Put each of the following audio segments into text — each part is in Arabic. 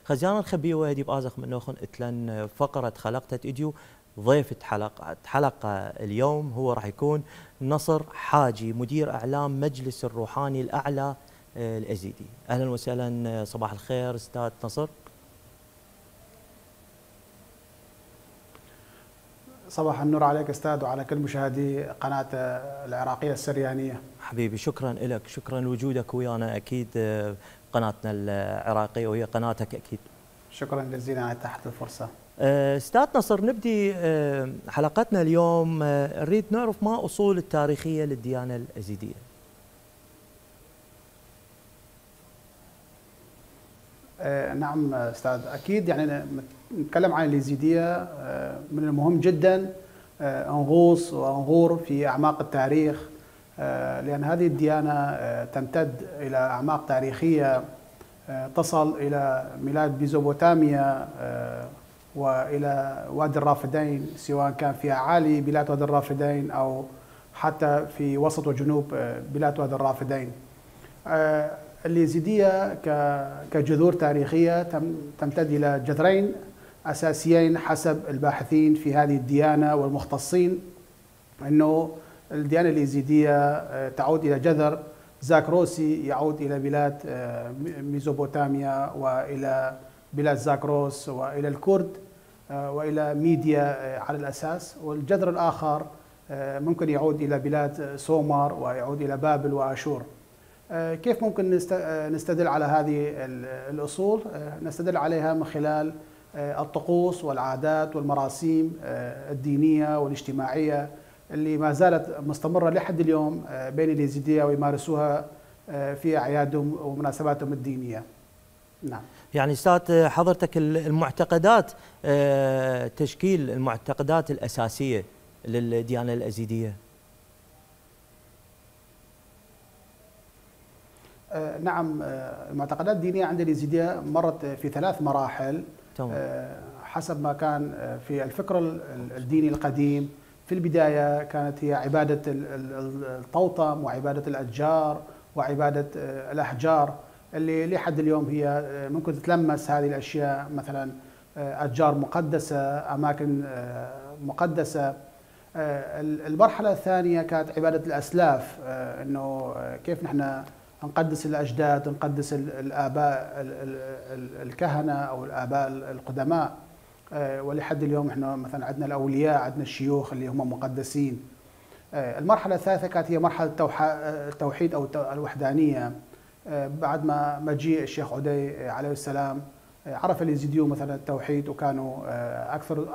خزيان الخبي وهدي بازخ من نوخن اتلن فقرة خلقت اديو ضيفة حلقة اليوم هو راح يكون نصر حاجي مدير اعلام مجلس الروحاني الاعلى الازيدي. اهلا وسهلا، صباح الخير استاذ نصر. صباح النور عليك استاذ وعلى كل مشاهدي قناة العراقية السريانية. حبيبي شكرا لك، شكرا لوجودك ويانا اكيد قناتنا العراقية وهي قناتك اكيد. شكرا جزيلا على تحت الفرصة. استاذ نصر، نبدي حلقتنا اليوم نريد نعرف ما اصول التاريخية للديانة الازيدية. نعم استاذ، اكيد يعني نتكلم عن اليزيدية من المهم جدا نغوص ونغور في اعماق التاريخ، لان هذه الديانة تمتد الى اعماق تاريخية تصل الى ميلاد ميزوبوتاميا والى وادي الرافدين، سواء كان في اعالي بلاد وادي الرافدين او حتى في وسط وجنوب بلاد وادي الرافدين. اليزيدية كجذور تاريخية تمتد إلى جذرين أساسيين حسب الباحثين في هذه الديانة والمختصين، أنه الديانة اليزيدية تعود إلى جذر زاكروسي يعود إلى بلاد ميزوبوتاميا وإلى بلاد زاكروس وإلى الكرد وإلى ميديا على الأساس، والجذر الآخر ممكن يعود إلى بلاد سومر ويعود إلى بابل وآشور. كيف ممكن نستدل على هذه الأصول؟ نستدل عليها من خلال الطقوس والعادات والمراسيم الدينية والاجتماعية اللي ما زالت مستمرة لحد اليوم بين اليزيدية ويمارسوها في أعيادهم ومناسباتهم الدينية. نعم. يعني استاذ حضرتك المعتقدات، تشكيل المعتقدات الأساسية للديانة الأزيدية. نعم، المعتقدات الدينية عند اليزيدية مرت في 3 مراحل حسب ما كان في الفكر الديني القديم. في البداية كانت هي عبادة الطوطم وعبادة الأشجار وعبادة الأحجار اللي لحد اليوم هي ممكن تتلمس هذه الأشياء، مثلا أشجار مقدسة، أماكن مقدسة. المرحلة الثانية كانت عبادة الأسلاف، أنه كيف نحن نقدس الأجداد، نقدس الآباء الكهنة أو الآباء القدماء، ولحد اليوم احنا مثلا عندنا الأولياء، عندنا الشيوخ اللي هم مقدسين. المرحلة الثالثة كانت هي مرحلة التوحيد أو الوحدانية، بعد ما مجيء الشيخ عدي عليه السلام عرف اليزيديون مثلا التوحيد وكانوا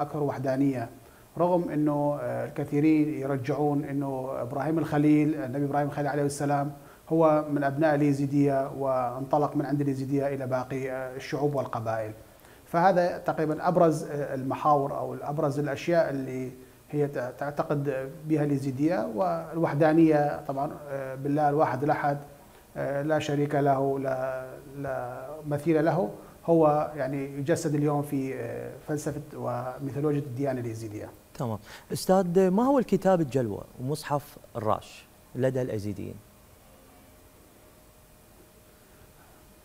أكثر وحدانية، رغم أنه الكثيرين يرجعون أنه إبراهيم الخليل، النبي إبراهيم الخليل عليه السلام هو من أبناء اليزيدية وانطلق من عند اليزيدية إلى باقي الشعوب والقبائل. فهذا تقريبا أبرز المحاور أو أبرز الأشياء اللي هي تعتقد بها اليزيدية. والوحدانية طبعا بالله الواحد الأحد لا شريك له لا مثيل له، هو يعني يجسد اليوم في فلسفة وميثولوجيا الديانة اليزيدية. تمام. أستاذ، ما هو الكتاب الجلوة ومصحف الراش لدى الأزيديين؟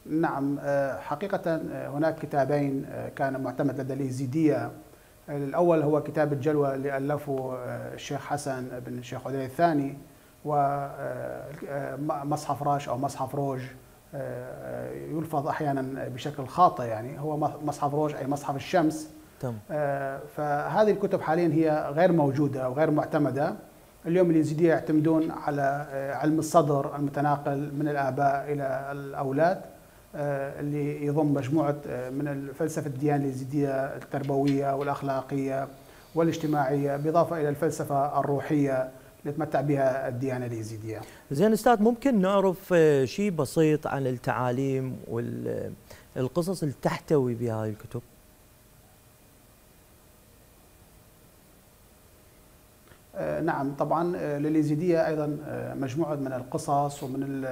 نعم، حقيقة هناك كتابين كان معتمد لدى اليزيدية. الأول هو كتاب الجلوة اللي ألفه الشيخ حسن بن الشيخ عدي الثاني، ومصحف راش أو مصحف روج يلفظ أحيانا بشكل خاطئ، يعني هو مصحف روج أي مصحف الشمس. فهذه الكتب حاليا هي غير موجودة وغير معتمدة. اليوم اليزيدية يعتمدون على علم الصدر المتناقل من الآباء إلى الأولاد، اللي يضم مجموعة من الفلسفة الديانة اليزيدية التربوية والأخلاقية والاجتماعية، بالإضافة إلى الفلسفة الروحية اللي تمتع بها الديانة اليزيدية. زين أستاذ، ممكن نعرف شيء بسيط عن التعاليم والقصص اللي تحتوي بها هذه الكتب؟ نعم طبعا، لليزيدية أيضا مجموعة من القصص ومن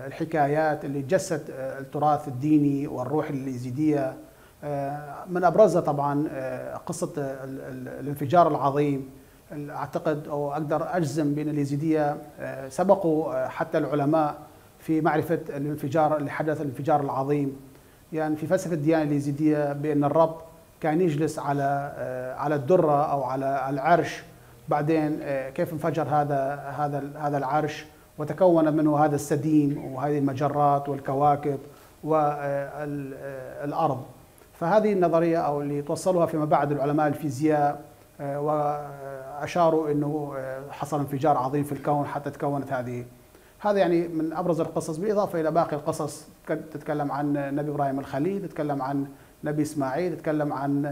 الحكايات اللي تجسد التراث الديني والروحي لليزيدية. من أبرزها طبعا قصة الانفجار العظيم. أعتقد أو أقدر أجزم بأن اليزيدية سبقوا حتى العلماء في معرفة الانفجار اللي حدث، الانفجار العظيم يعني في فلسفة الديانة اليزيدية بأن الرب كان يجلس على الدرة أو على العرش، بعدين كيف انفجر هذا العرش وتكون منه هذا السديم وهذه المجرات والكواكب والأرض. فهذه النظرية أو اللي توصلوها فيما بعد العلماء الفيزياء، وأشاروا أنه حصل انفجار عظيم في الكون حتى تكونت هذا يعني من أبرز القصص، بالإضافة إلى باقي القصص تتكلم عن نبي إبراهيم الخليل، تتكلم عن نبي إسماعيل، تتكلم عن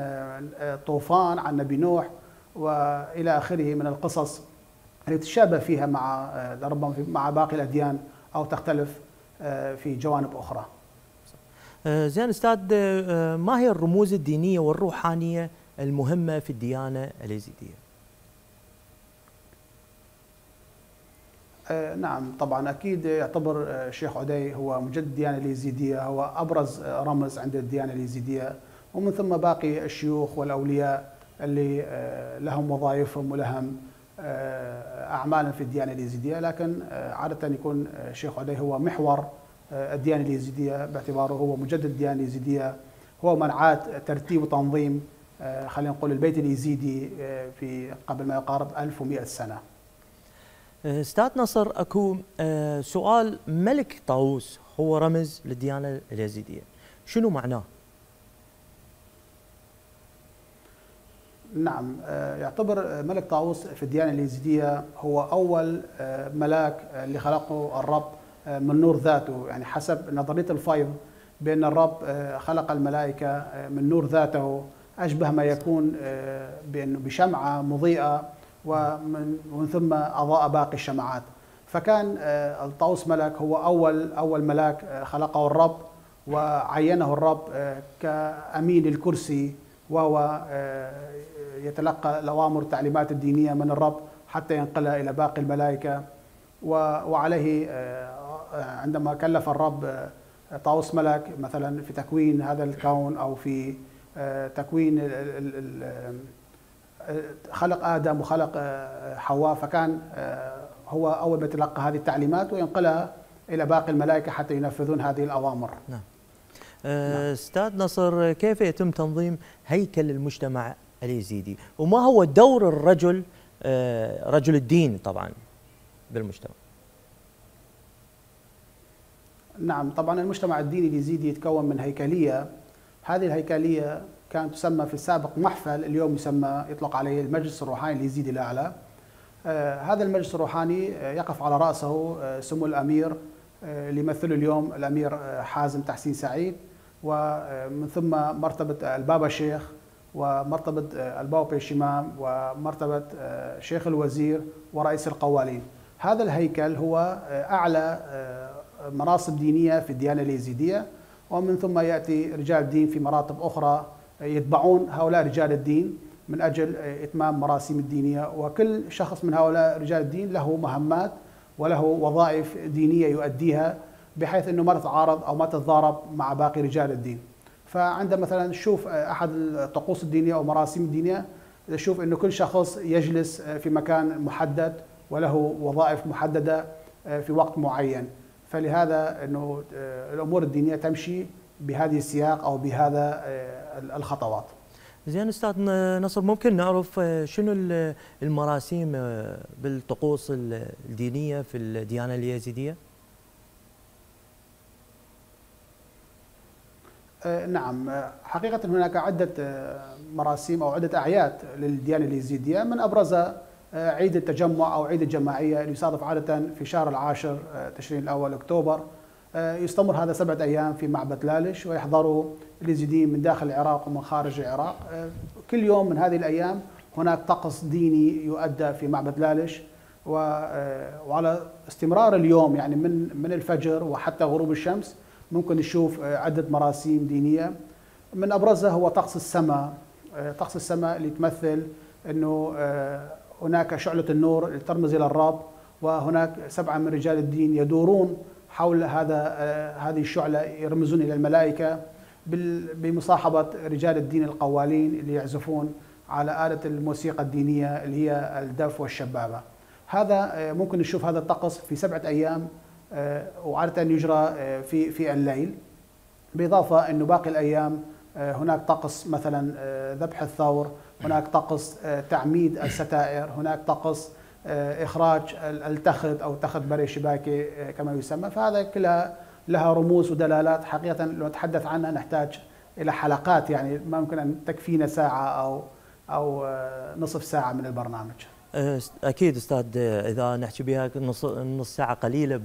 طوفان، عن نبي نوح، وإلى آخره من القصص اللي تتشابه فيها ربما مع باقي الأديان أو تختلف في جوانب أخرى. زين أستاذ، ما هي الرموز الدينية والروحانية المهمة في الديانة اليزيدية؟ نعم طبعا أكيد يعتبر الشيخ عدي هو مجدد الديانة اليزيدية، هو أبرز رمز عند الديانة اليزيدية، ومن ثم باقي الشيوخ والأولياء اللي لهم وظائفهم ولهم أعمالا في الديانة اليزيدية. لكن عادة يكون الشيخ عدي هو محور الديانة اليزيدية باعتباره هو مجدد الديانة اليزيدية، هو من عاد ترتيب وتنظيم خلينا نقول البيت اليزيدي في قبل ما يقارب 1100 سنة. أستاذ نصر، أكو سؤال، ملك طاووس هو رمز للديانة اليزيدية، شنو معناه؟ نعم، يعتبر ملك طاووس في الديانة اليزيدية هو أول ملاك اللي خلقه الرب من نور ذاته، يعني حسب نظرية الفيض بأن الرب خلق الملائكة من نور ذاته، أشبه ما يكون بأنه بشمعة مضيئة ومن ثم أضاء باقي الشمعات. فكان الطاووس ملك هو أول ملاك خلقه الرب، وعينه الرب كأمين الكرسي، وهو يتلقى الأوامر والتعليمات الدينية من الرب حتى ينقلها إلى باقي الملائكة. وعليه عندما كلف الرب طاووس ملك مثلا في تكوين هذا الكون أو في تكوين خلق آدم وخلق حواء، فكان هو أول ما يتلقى هذه التعليمات وينقلها إلى باقي الملائكة حتى ينفذون هذه الأوامر. نعم. أستاذ نصر، كيف يتم تنظيم هيكل المجتمع اليزيدي، وما هو دور الرجل رجل الدين طبعا بالمجتمع؟ نعم طبعا المجتمع الديني اليزيدي يتكون من هيكلية، هذه الهيكلية كانت تسمى في السابق محفل، اليوم يطلق عليه المجلس الروحاني اليزيدي الأعلى. هذا المجلس الروحاني يقف على رأسه سمو الأمير اللي يمثله اليوم الأمير حازم تحسين سعيد، ومن ثم مرتبة البابا شيخ، ومرتبة البابا بيشمام، ومرتبة شيخ الوزير ورئيس القوالين. هذا الهيكل هو أعلى مناصب دينية في الديانة اليزيدية، ومن ثم يأتي رجال دين في مراتب أخرى يتبعون هؤلاء رجال الدين من أجل إتمام مراسيم الدينية، وكل شخص من هؤلاء رجال الدين له مهمات وله وظائف دينية يؤديها بحيث أنه ما تتعارض أو ما تتضارب مع باقي رجال الدين. فعندما مثلا نشوف أحد الطقوس الدينية أو مراسيم الدينية، نشوف أنه كل شخص يجلس في مكان محدد وله وظائف محددة في وقت معين، فلهذا أنه الأمور الدينية تمشي بهذه السياق أو بهذا الخطوات. زين أستاذ نصر، ممكن نعرف شنو المراسيم بالطقوس الدينية في الديانة اليزيدية؟ نعم، حقيقة هناك عدة مراسيم أو عدة أعياد للديانة اليزيدية، من أبرزها عيد التجمع أو عيد الجماعية اللي يصادف عادة في شهر العاشر تشرين الأول أكتوبر. يستمر هذا 7 أيام في معبد لالش، ويحضروا اليزيديين من داخل العراق ومن خارج العراق. كل يوم من هذه الأيام هناك طقس ديني يؤدى في معبد لالش، وعلى استمرار اليوم يعني من الفجر وحتى غروب الشمس ممكن نشوف عدة مراسيم دينية. من أبرزها هو طقس السماء. طقس السماء اللي تمثل أنه هناك شعلة النور اللي ترمز إلى الرب، وهناك 7 من رجال الدين يدورون حول هذه الشعلة يرمزون إلى الملائكة بمصاحبة رجال الدين القوالين اللي يعزفون على آلة الموسيقى الدينية اللي هي الدف والشبابة. هذا ممكن نشوف هذا الطقس في 7 أيام، وعادة يجرى في الليل. بالاضافه انه باقي الايام هناك طقس مثلا ذبح الثور، هناك طقس تعميد الستائر، هناك طقس اخراج التخت او تخت بري شباكي كما يسمى. فهذا كلها لها رموز ودلالات حقيقه لو نتحدث عنها نحتاج الى حلقات، يعني ما يمكن ان تكفينا ساعه او نصف ساعه من البرنامج. اكيد استاذ، اذا نحكي بها نص ساعه قليله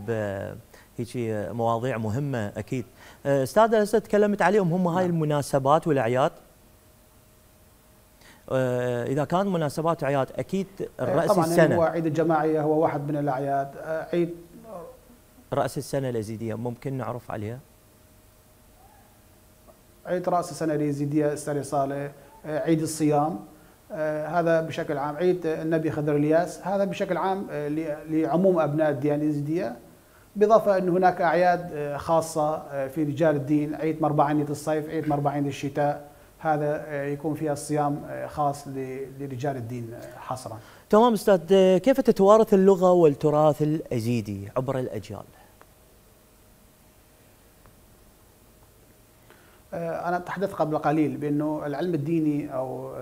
هيك مواضيع مهمه اكيد. استاذ هسه تكلمت عليهم هم هاي المناسبات والاعياد. اذا كانت مناسبات واعياد اكيد الراس طبعا السنه يعني هو عيد الجماعيه هو واحد من الاعياد. عيد راس السنه اليزيديه ممكن نعرف عليها؟ عيد راس السنه اليزيديه استاذ صالح، عيد الصيام هذا بشكل عام، عيد النبي خضر الياس هذا بشكل عام لعموم ابناء الديانه اليزيديه. بالاضافه انه هناك اعياد خاصه في رجال الدين، عيد مربعينيه الصيف، عيد مربعينيه الشتاء، هذا يكون فيها الصيام خاص لرجال الدين حصرا. تمام استاذ، كيف تتوارث اللغه والتراث اليزيدي عبر الاجيال؟ أنا تحدثت قبل قليل بأنه العلم الديني أو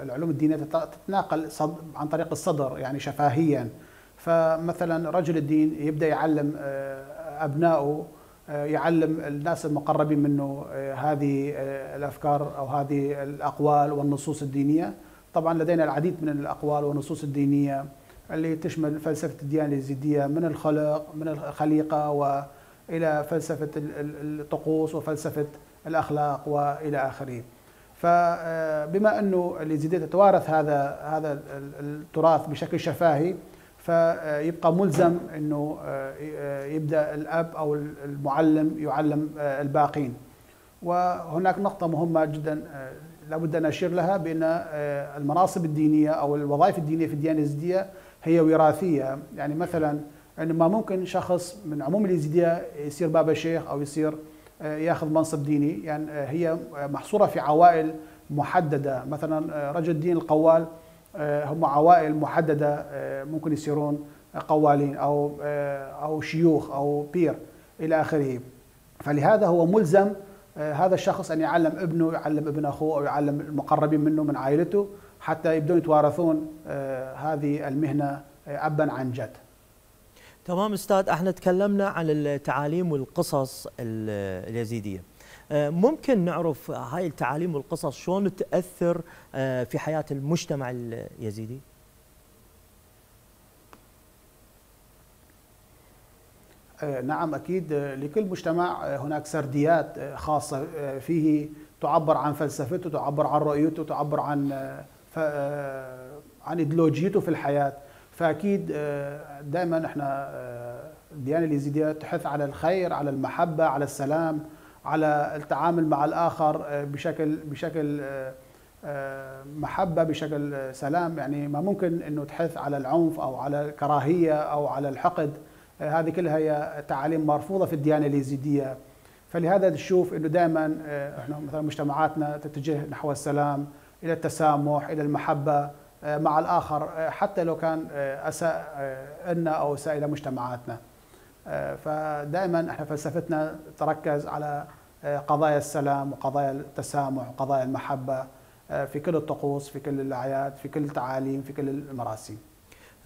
العلوم الدينية تتناقل عن طريق الصدر يعني شفاهيا. فمثلا رجل الدين يبدأ يعلم أبنائه، يعلم الناس المقربين منه هذه الأفكار أو هذه الأقوال والنصوص الدينية. طبعا لدينا العديد من الأقوال والنصوص الدينية اللي تشمل فلسفة الديانة اليزيدية من الخلق، من الخليقة، وإلى فلسفة الطقوس وفلسفة الأخلاق وإلى آخره. فبما أنه اليزيدية تتوارث هذا التراث بشكل شفاهي، فيبقى ملزم أنه يبدأ الأب أو المعلم يعلم الباقين. وهناك نقطة مهمة جدا لابد أن أشير لها، بأن المناصب الدينية أو الوظائف الدينية في الديانة اليزيدية هي وراثية. يعني مثلا أنه ما ممكن شخص من عموم اليزيدية يصير بابا شيخ أو يصير ياخذ منصب ديني، يعني هي محصورة في عوائل محددة. مثلا رجل الدين القوال هم عوائل محددة ممكن يصيرون قوالين أو شيوخ أو بير إلى آخره. فلهذا هو ملزم هذا الشخص أن يعلم ابنه، يعلم ابن أخوه، أو يعلم المقربين منه من عائلته، حتى يبدون يتوارثون هذه المهنة أبا عن جد. تمام استاذ، احنا تكلمنا عن التعاليم والقصص اليزيديه. ممكن نعرف هاي التعاليم والقصص شلون تأثر في حياة المجتمع اليزيدي؟ نعم أكيد، لكل مجتمع هناك سرديات خاصة فيه تعبر عن فلسفته، تعبر عن رؤيته، تعبر عن إيديولوجيته في الحياة. فأكيد دائما احنا الديانة اليزيدية تحث على الخير، على المحبة، على السلام، على التعامل مع الآخر بشكل محبة، بشكل سلام. يعني ما ممكن أنه تحث على العنف أو على الكراهية أو على الحقد. هذه كلها هي تعاليم مرفوضة في الديانة اليزيدية. فلهذا نشوف أنه دائما احنا مثلا مجتمعاتنا تتجه نحو السلام، إلى التسامح، إلى المحبة مع الآخر، حتى لو كان أساء لنا أو أساء إلى مجتمعاتنا. فدائما احنا فلسفتنا تركز على قضايا السلام وقضايا التسامح وقضايا المحبة في كل الطقوس، في كل الأعياد، في كل التعاليم، في كل المراسم.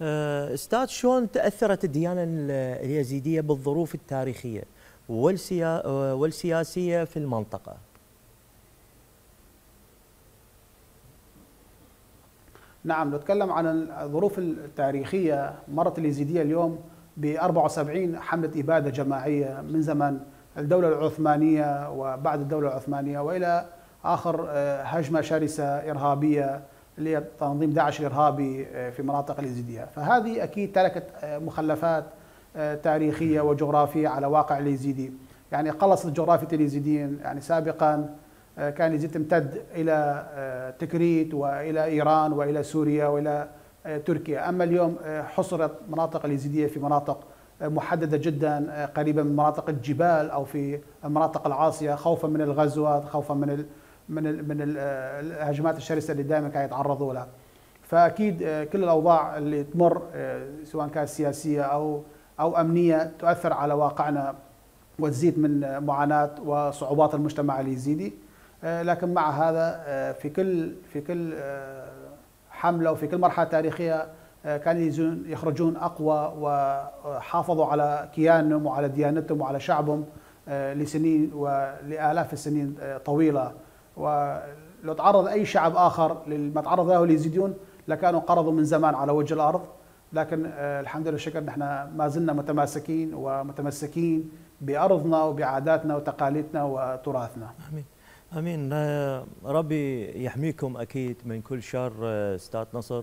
استاذ، شلون تأثرت الديانة اليزيدية بالظروف التاريخية والسياسية في المنطقة؟ نعم، نتكلم عن الظروف التاريخية. مرت اليزيدية اليوم ب 74 حملة إبادة جماعية من زمن الدولة العثمانية وبعد الدولة العثمانية وإلى آخر هجمة شرسة إرهابية اللي هي تنظيم داعش الإرهابي في مناطق اليزيدية. فهذه أكيد تركت مخلفات تاريخية وجغرافية على واقع اليزيدي. يعني قلصت جغرافية اليزيديين. يعني سابقا كان يزيد تمتد إلى تكريت وإلى إيران وإلى سوريا وإلى تركيا. أما اليوم حصرت مناطق اليزيدية في مناطق محددة جدا، قريبة من مناطق الجبال أو في المناطق العاصية، خوفا من الغزوات، خوفا من الهجمات الشرسة اللي دائما كانوا يتعرضوا لها. فأكيد كل الأوضاع اللي تمر سواء كانت سياسية أو أمنية تؤثر على واقعنا وتزيد من معاناة وصعوبات المجتمع اليزيدي. لكن مع هذا في كل حملة وفي كل مرحلة تاريخية كانوا يخرجون أقوى، وحافظوا على كيانهم وعلى ديانتهم وعلى شعبهم لسنين ولآلاف السنين طويلة. ولو تعرض أي شعب آخر لما تعرض له اليزيديون لكانوا انقرضوا من زمان على وجه الأرض. لكن الحمد لله والشكر نحن ما زلنا متماسكين ومتمسكين بأرضنا وبعاداتنا وتقاليدنا وتراثنا. آمين آمين. ربي يحميكم أكيد من كل شر أستاذ نصر.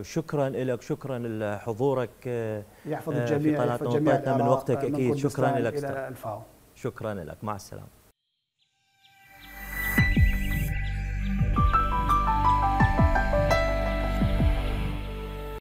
شكرا لك، شكرا لحضورك. يحفظ الجميع، في قناتنا، من وقتك أكيد. شكرا لك. إلى الفاو. شكرا لك، مع السلامة.